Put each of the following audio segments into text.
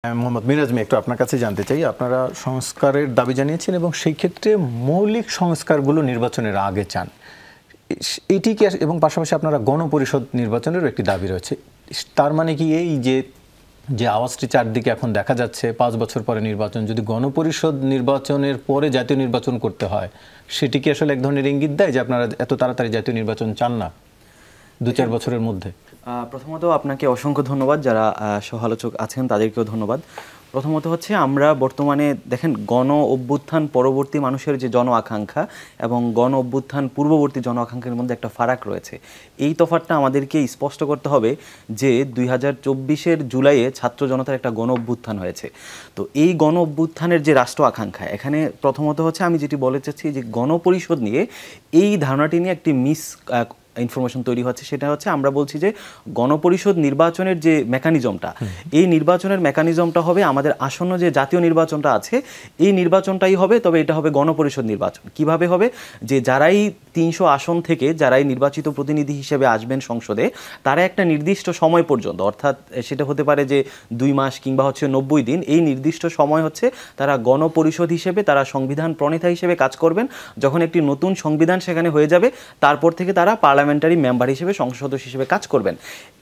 মোহাম্মদ মিরাজ একটু আপনার কাছে জানতে চাই, আপনারা সংস্কারের দাবি জানিয়েছেন এবং সেই ক্ষেত্রে মৌলিক সংস্কারগুলো নির্বাচনের আগে চান, এটিকে এবং পাশাপাশি আপনারা গণপরিষদ নির্বাচনেরও একটি দাবি রয়েছে। তার মানে কি এই যে আওয়াজটি চারদিকে এখন দেখা যাচ্ছে 5 বছর পরে নির্বাচন, যদি গণপরিষদ নির্বাচনের পরে জাতীয় নির্বাচন করতে হয়, সেটি কি আসলে এক ধরনের ইঙ্গিত দেয় যে আপনারা এত তাড়াতাড়ি জাতীয় নির্বাচন চান না 2-4 বছরের মধ্যে? প্রথমত আপনাকে অসংখ্য ধন্যবাদ, যারা সহ-আলোচক আছেন তাদেরকেও ধন্যবাদ। প্রথমত হচ্ছে আমরা বর্তমানে দেখেন গণ অভ্যুত্থান পরবর্তী মানুষের যে জন আকাঙ্ক্ষা এবং গণ অভ্যুত্থান পূর্ববর্তী জন আকাঙ্ক্ষার মধ্যে একটা ফারাক রয়েছে। এই তফাৎটা আমাদেরকে স্পষ্ট করতে হবে যে 2024-এর জুলাইয়ে ছাত্র জনতার একটা গণ অভ্যুত্থান হয়েছে। তো এই গণ অভ্যুত্থানের যে রাষ্ট্র আকাঙ্ক্ষা, এখানে প্রথমত হচ্ছে আমি যেটি বলতে চাচ্ছি যে গণপরিষদ নিয়ে এই ধারণাটি নিয়ে একটি ইনফরমেশন তৈরি হচ্ছে। সেটা হচ্ছে আমরা বলছি যে গণপরিষদ নির্বাচনের যে মেকানিজমটা, এই নির্বাচনের মেকানিজমটা হবে আমাদের আসন্ন যে জাতীয় নির্বাচনটা আছে এই নির্বাচনটাই হবে, তবে এটা হবে গণপরিষদ নির্বাচন। কিভাবে হবে? যে যারাই 300 আসন থেকে যারাই নির্বাচিত প্রতিনিধি হিসেবে আসবেন সংসদে, তারা একটা নির্দিষ্ট সময় পর্যন্ত, অর্থাৎ সেটা হতে পারে যে 2 মাস কিংবা হচ্ছে 90 দিন, এই নির্দিষ্ট সময় হচ্ছে তারা গণপরিষদ হিসেবে, তারা সংবিধান প্রণেতা হিসেবে কাজ করবেন। যখন একটি নতুন সংবিধান সেখানে হয়ে যাবে, তারপর থেকে তারা পার্লামেন্টারি মেম্বার হিসেবে, সংসদ সদস্য হিসেবে কাজ করবেন।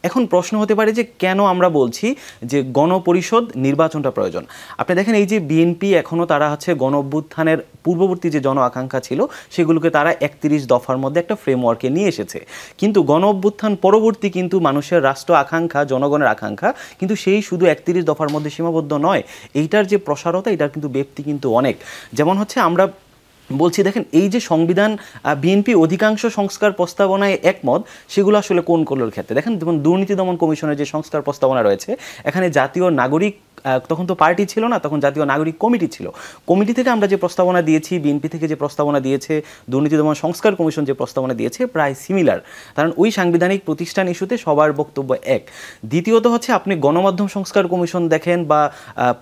এখন প্রশ্ন হতে পারে যে কেন আমরা বলছি যে গণপরিষদ নির্বাচনটা প্রয়োজন। আপনি দেখেন এই যে বিএনপি এখনও তারা হচ্ছে গণ অভ্যুত্থানের পূর্ববর্তী যে জন আকাঙ্ক্ষা ছিল সেগুলোকে তারা 31 দফার মধ্যে একটা ফ্রেমওয়ার্কে নিয়ে এসেছে, কিন্তু গণ অভ্যুত্থান পরবর্তী কিন্তু মানুষের রাষ্ট্র আকাঙ্ক্ষা, জনগণের আকাঙ্ক্ষা কিন্তু সেই শুধু 31 দফার মধ্যে সীমাবদ্ধ নয়। এইটার যে প্রসারতা, এটার কিন্তু ব্যাপ্তি কিন্তু অনেক। যেমন হচ্ছে আমরা বলছি দেখেন এই যে সংবিধান, বিএনপি অধিকাংশ সংস্কার প্রস্তাবনায় একমত, সেগুলো আসলে কোন কোনগুলোর ক্ষেত্রে দেখেন, যেমন দুর্নীতি দমন কমিশনের যে সংস্কার প্রস্তাবনা রয়েছে, এখানে জাতীয় নাগরিক, তখন তো পার্টি ছিল না, তখন জাতীয় নাগরিক কমিটি ছিল, কমিটি থেকে আমরা যে প্রস্তাবনা দিয়েছি, বিএনপি থেকে যে প্রস্তাবনা দিয়েছে, দুর্নীতি দমন সংস্কার কমিশন যে প্রস্তাবনা দিয়েছে, প্রায় সিমিলার। কারণ ওই সাংবিধানিক প্রতিষ্ঠান ইস্যুতে সবার বক্তব্য এক। দ্বিতীয়ত হচ্ছে আপনি গণমাধ্যম সংস্কার কমিশন দেখেন বা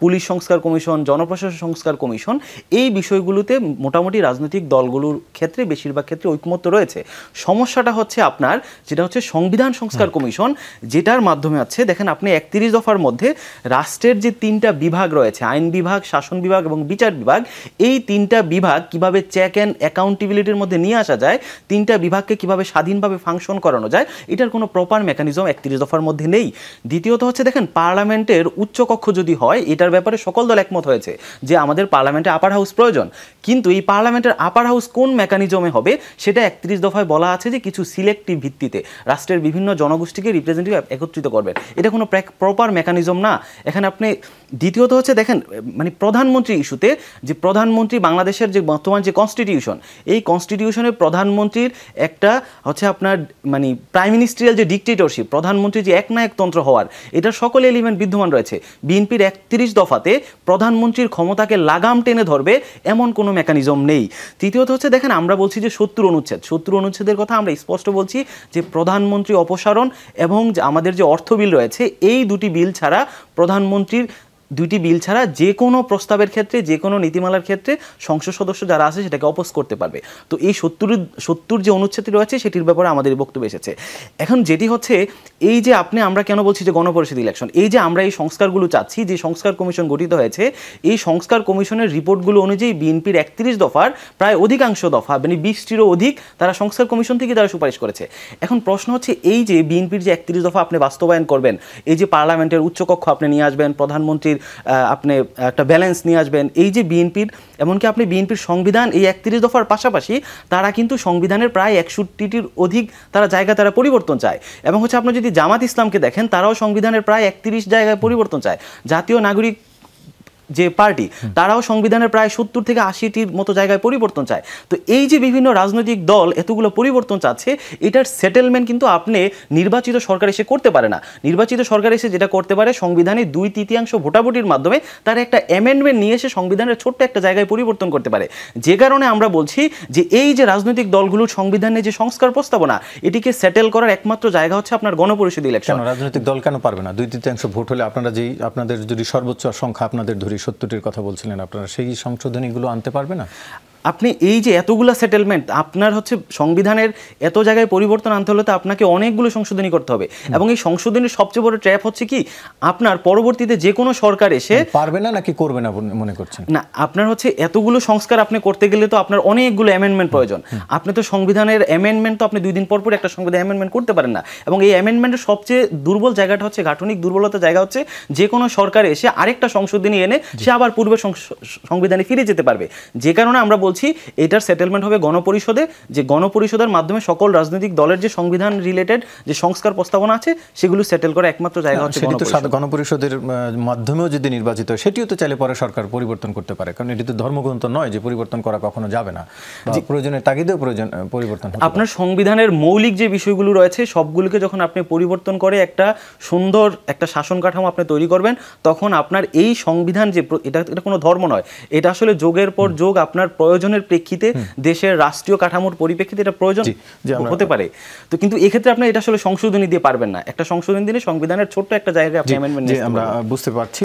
পুলিশ সংস্কার কমিশন, জনপ্রশাসন সংস্কার কমিশন, এই বিষয়গুলোতে মোটামুটি রাজনৈতিক দলগুলোর ক্ষেত্রে বেশিরভাগ ক্ষেত্রে ঐকমত্য রয়েছে। সমস্যাটা হচ্ছে আপনার যেটা হচ্ছে সংবিধান সংস্কার কমিশন, যেটার মাধ্যমে আছে দেখেন আপনি 31 দফার মধ্যে রাষ্ট্রের যে 3টা বিভাগ রয়েছে, আইন বিভাগ, শাসন বিভাগ এবং বিচার বিভাগ, এই 3টা বিভাগ কিভাবে চেক অ্যান্ড অ্যাকাউন্টেবিলিটির মধ্যে নিয়ে আসা যায়, 3টা বিভাগকে কিভাবে স্বাধীনভাবে ফাংশন করানো যায়, এটার কোনো প্রপার মেকানিজম 31 দফার মধ্যে নেই। দ্বিতীয়ত হচ্ছে দেখেন পার্লামেন্টের উচ্চকক্ষ যদি হয়, এটার ব্যাপারে সকল দল একমত হয়েছে যে আমাদের পার্লামেন্টে আপার হাউস প্রয়োজন, কিন্তু এই পার্লামেন্টের আপার হাউস কোন মেকানিজমে হবে সেটা 31 দফায় বলা আছে যে কিছু সিলেক্টিভ ভিত্তিতে রাষ্ট্রের বিভিন্ন জনগোষ্ঠীকে রিপ্রেজেন্টেটিভ একত্রিত করবেন। এটা কোনো প্রপার মেকানিজম না। এখানে আপনি দ্বিতীয়ত হচ্ছে দেখেন মানে প্রধানমন্ত্রী ইস্যুতে, যে প্রধানমন্ত্রী বাংলাদেশের যে বর্তমান যে কনস্টিটিউশন, এই কনস্টিটিউশনে প্রধানমন্ত্রীর একটা হচ্ছে আপনার মানে প্রাইম মিনিস্ট্রিয়াল যে ডিকটেটরশিপ, প্রধানমন্ত্রী যে একনায়কতন্ত্র হওয়ার, এটার সকল এলিমেন্ট বিদ্যমান রয়েছে। বিএনপির 31 দফাতে প্রধানমন্ত্রীর ক্ষমতাকে লাগাম টেনে ধরবে এমন কোনো মেকানিজম নেই। তৃতীয়ত হচ্ছে দেখেন আমরা বলছি যে 70 অনুচ্ছেদের কথা আমরা স্পষ্ট বলছি যে প্রধানমন্ত্রী অপসারণ এবং আমাদের যে অর্থ বিল রয়েছে, এই দুটি বিল ছাড়া যে কোনো প্রস্তাবের ক্ষেত্রে, যে কোনো নীতিমালার ক্ষেত্রে সংসদ সদস্য যারা আছে সেটাকে অপোজ করতে পারবে। তো এই 70 যে অনুচ্ছেদটি রয়েছে সেটির ব্যাপারে আমাদের বক্তব্য এসেছে। এখন যেটি হচ্ছে এই যে আমরা কেন বলছি যে গণপরিষদ ইলেকশন, এই যে আমরা এই সংস্কারগুলো চাচ্ছি, যে সংস্কার কমিশন গঠিত হয়েছে, এই সংস্কার কমিশনের রিপোর্টগুলো অনুযায়ী বিএনপির 31 দফার প্রায় অধিকাংশ দফা মানে 20টিরও অধিক তারা সংস্কার কমিশন থেকে তারা সুপারিশ করেছে। এখন প্রশ্ন হচ্ছে এই যে বিএনপির যে 31 দফা আপনি বাস্তবায়ন করবেন, এই যে পার্লামেন্টের উচ্চকক্ষ আপনি নিয়ে আসবেন, প্রধানমন্ত্রীর আপনি একটা ব্যালেন্স নিয়ে আসবেন, এই যে বিএনপির, এমনকি আপনি বিএনপির সংবিধান এই 31 দফার পাশাপাশি তারা কিন্তু সংবিধানের প্রায় 61টির অধিক তারা জায়গা তারা পরিবর্তন চায়। এবং হচ্ছে আপনি যদি জামাত ইসলামকে দেখেন, তারাও সংবিধানের প্রায় 31 জায়গায় পরিবর্তন চায়। জাতীয় নাগরিক যে পার্টি, তারাও সংবিধানের প্রায় 70 থেকে 80টির মতো জায়গায় পরিবর্তন চায়। তো এই যে বিভিন্ন রাজনৈতিক দল এতগুলো পরিবর্তন চাচ্ছে, এটার সেটেলমেন্ট কিন্তু আপনি নির্বাচিত সরকার এসে করতে পারে না। নির্বাচিত সরকার এসে যেটা করতে পারে, সংবিধানে 2/3 ভোটাভুটির মাধ্যমে তারা একটা অ্যামেন্ডমেন্ট নিয়ে এসে সংবিধানের ছোট্ট একটা জায়গায় পরিবর্তন করতে পারে। যে কারণে আমরা বলছি যে এই যে রাজনৈতিক দলগুলোর সংবিধানে যে সংস্কার প্রস্তাবনা, এটিকে সেটেল করার একমাত্র জায়গা হচ্ছে আপনার গণপরিষদ ইলেকশন। রাজনৈতিক দল কেন পারবে না? 2/3 ভোট হলে আপনাদের যদি সর্বোচ্চ সংখ্যা আপনাদের 70টির কথা বলছিলেন, আপনারা সেই সংশোধনীগুলো আনতে পারবে না? আপনি এই যে এতগুলো সেটেলমেন্ট, আপনার হচ্ছে সংবিধানের এত জায়গায় পরিবর্তন আনতে হলে তো আপনাকে অনেকগুলো সংশোধনী করতে হবে, এবং এই সংশোধনীর সবচেয়ে বড় ট্র্যাপ হচ্ছে কি, আপনার পরবর্তীতে যে কোনো সরকার এসে পারবে না নাকি করবে না মনে করছেন? না, আপনার হচ্ছে এতগুলো সংস্কার আপনি করতে গেলে তো আপনার অনেকগুলো অ্যামেন্ডমেন্ট প্রয়োজন। আপনি তো সংবিধানের অ্যামেন্ডমেন্ট তো আপনি 2 দিন পর পর একটা সংবিধান অ্যামেন্ডমেন্ট করতে পারেন না, এবং এই অ্যামেন্ডমেন্টের সবচেয়ে দুর্বল জায়গাটা হচ্ছে, গাঠনিক দুর্বলতার জায়গা হচ্ছে, যে কোনো সরকার এসে আরেকটা সংশোধনী এনে সে আবার পূর্বের সংবিধানে ফিরে যেতে পারবে। যে কারণে আমরা বলছি এটার সেটেলমেন্ট হবে গণপরিষদে, যে গণপরিষদের মাধ্যমে সকল রাজনৈতিক দলের যে সংবিধান রিলেটেড যে সংস্কার প্রস্তাবনা আছে সেগুলো সেটেল করার একমাত্র জায়গা হচ্ছে গণপরিষদের মাধ্যমেও যদি নির্বাচিত হয় সেটিও তো চাইলে পরে সরকার পরিবর্তন করতে পারে, কারণ এটি তো ধর্মগ্রন্থ নয় যে পরিবর্তন করা কখনো যাবে না, প্রয়োজনের তাগিদেও পরিবর্তন। আপনার সংবিধানের মৌলিক যে বিষয়গুলো রয়েছে সবগুলোকে যখন আপনি পরিবর্তন করে একটা সুন্দর একটা শাসন কাঠামো আপনি তৈরি করবেন, তখন আপনার এই সংবিধান যে এটা কোনো ধর্ম নয়, এটা আসলে যোগের পর যোগ আপনার প্রয়োজনের প্রেক্ষিতে দেশের রাষ্ট্রীয় কাঠামোর পরিপ্রেক্ষিতে এটা প্রয়োজন হতে পারে। তো কিন্তু এক্ষেত্রে আপনি এটা আসলে সংশোধনী দিয়ে পারবেন না, একটা সংশোধনী দিলে সংবিধানের ছোট্ট একটা জায়গায় আপনি অ্যামেন্ডমেন্ট আমরা বুঝতে পারছি।